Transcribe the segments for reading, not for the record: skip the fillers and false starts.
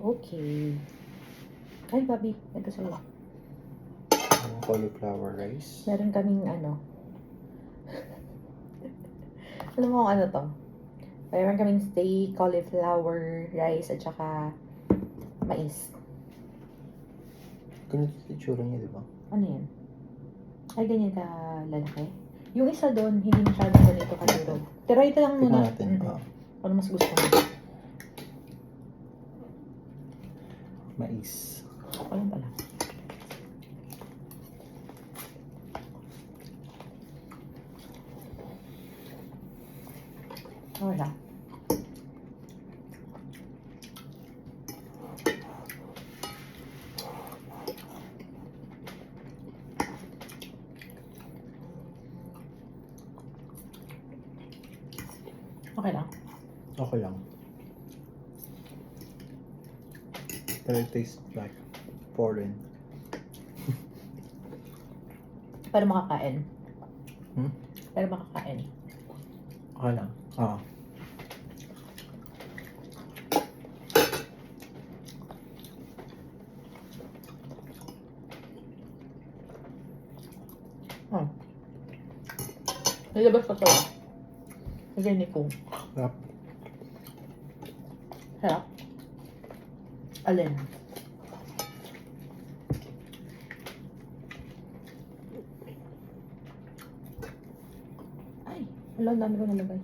Okay. Ay, Bobby. Ito sa'yo. Cauliflower rice. Meron kaming ano. Alam mo kung ano to? Meron kaming steak, cauliflower rice, at saka mais. Ganito yung itsura niya, di ba? Ano yan? Ay, ganyan ka lalaki. Yung isa doon, hindi masyadong ganito kadurog. Pero ito lang Tignan muna. natin. Ano mas gusto mo? Mais. Ayun pala. Wala. Okay lang. Okay lang. Pero it tastes like foreign. Pero makakain. Hmm? Pero makakain. Okay lang. Ah. Oh. Nilabas ko to. Lagyan ni Kung. Sarap. Sarap. Alin? Ay, wala, ang dami ko nalagay.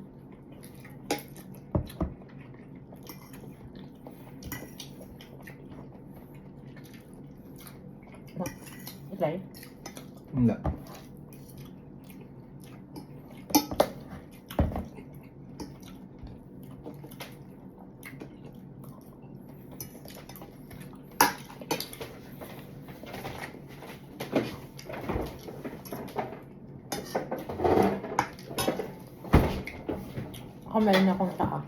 Try? Hindi. Ako meron akong saka.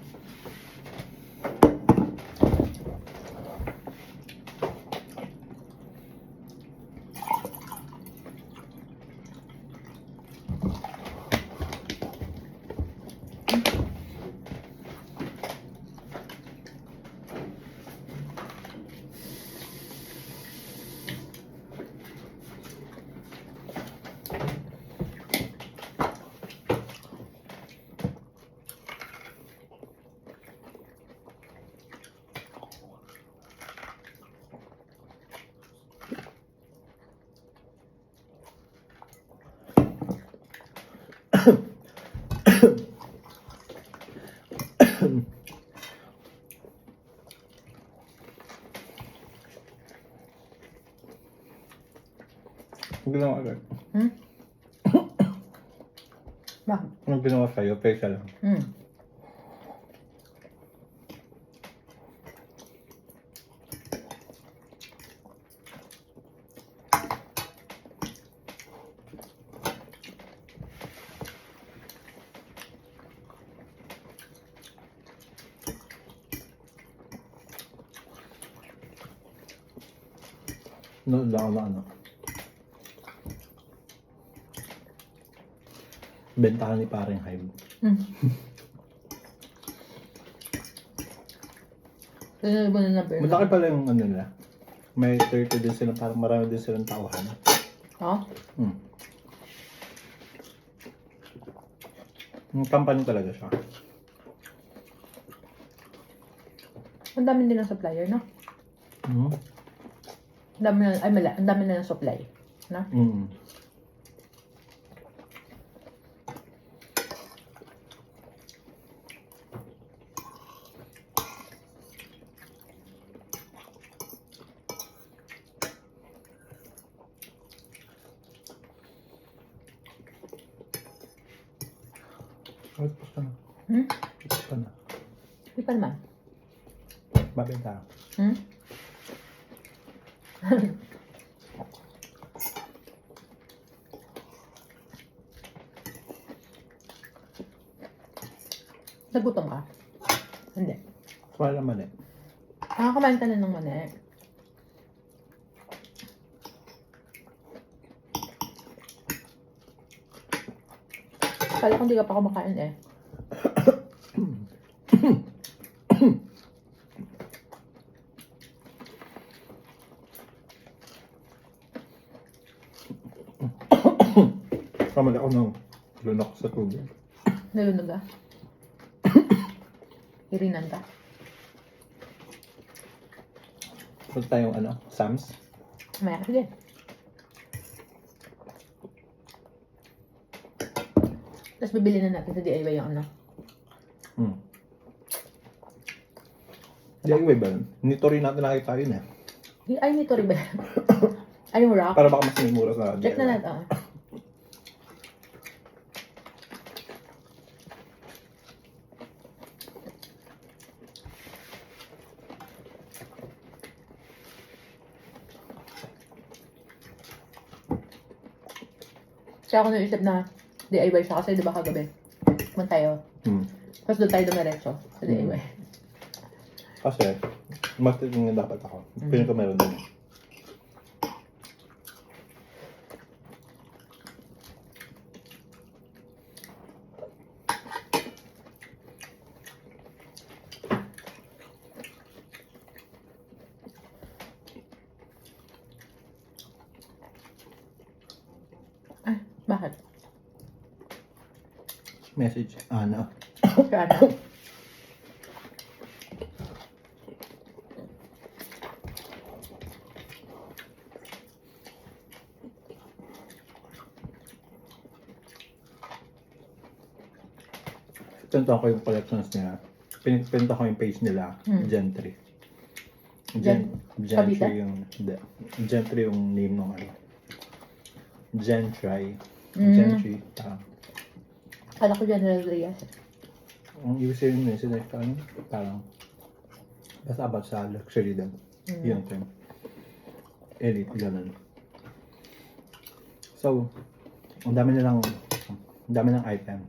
Ang ginawa agad. Hmm? Bakit? Ang ginawa sa'yo, pesa lang. Hmm. Noon lang ako na ano. Bentahan ni paring Hive. Hmm. Kaya ba na na-burn? Malaki pala yung ano nila. May 30 din sila, parang marami din silang tauhan. Oh? Hmm. Yung company talaga siya. Ang dami din ng supplier, no? Hmm. Ang dami na, ay mala, ang dami na ng supply. No? Hmm. Ay, pusta na. Hmm? Pusta na. Hindi pa naman. Babenta. Hmm? Nagutom ka? Hindi. Wala mali. Nakakamain ka na ng mani. Kala ko hindi ka pa kumakain eh. Kamali ako ng lunok sa tubig. Nalunog ah. Irinan ka. Punta tayong ano, Sam's. Maya sige. Tapos bibili na natin sa DIY yung ano. Hmm. DIY ba yun? Nito rin natin nakita yun eh. Ay, nito rin ba yan? Ay, yung rock. Para baka mas may mura sa Check na DIY. natin. Ah. Kaya ako naisip na DIY siya kasi di ba kagabi? Kung tayo. Hmm. Tapos doon tayo dumiretso sa DIY. Kasi, mas titingin dapat ako. Piling ko meron din. Ay, bakit? Message, Ana. Kaya na. Pinunta ko yung collections niya. Pinunta ko yung page nila. Hmm. Gentry. Cavite? Gentry yung... Hindi. Gentry yung name ng ano. Gentry. Gentry. Kala ko General Reyes. Ang ibig sabihin nila, sila parang basta about sa luxury din. Yung term. Elite, ganun. So, ang dami ng item.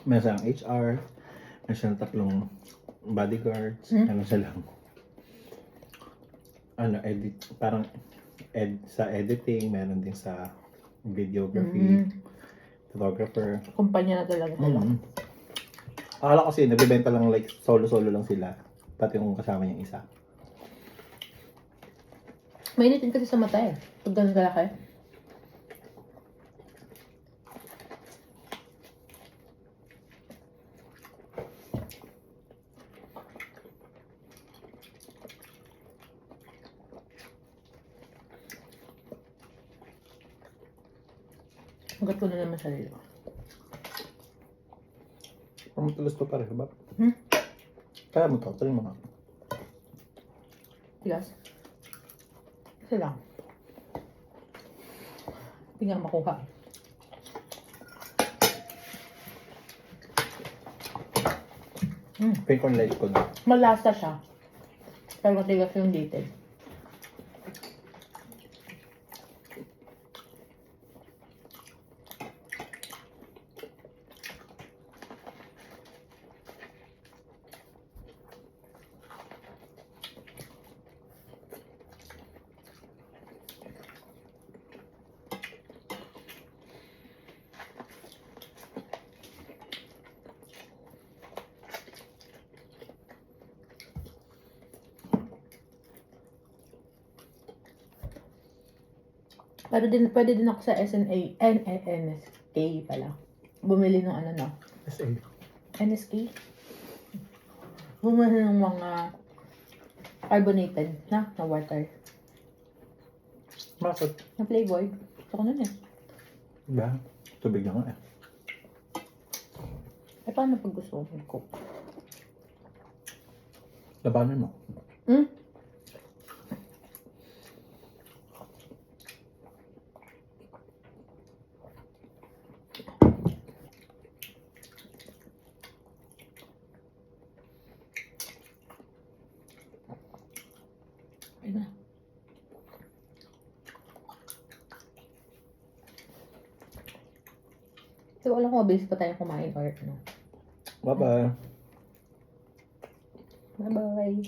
Meron silang HR, meron silang 3 bodyguards, meron silang edit, parang sa editing, meron din sa videography, photographer. Kumpanya na talaga sila. Akala ko kasi nagbebenta lang like solo-solo lang sila, pati yung kasama niyang isa. Mainitin kasi sa mata eh. Pag ganun kalaki. Hanggat ko na naman sarili ko. Parang tulos to pareho ba? Hmm? Kaya mo to, try mo nga. Tigas. Kasi lang. Hindi nga makuha. Pink on light ko na. Malasa siya. Pero matigas yung dated. Pero pwede din ako sa NSK pala. Bumili ng ano na. SA. NSK? Bumili ng mga carbonated na water. Bakit? Na Playboy. Gusto ko nun eh. Diba? Tubig na nga eh. Eh paano pag gusto ko mag-cook? Labanan mo. Hmm? Ayun na. So, alam ko, mabilis pa tayo kumain or ano. Bye-bye. Bye-bye.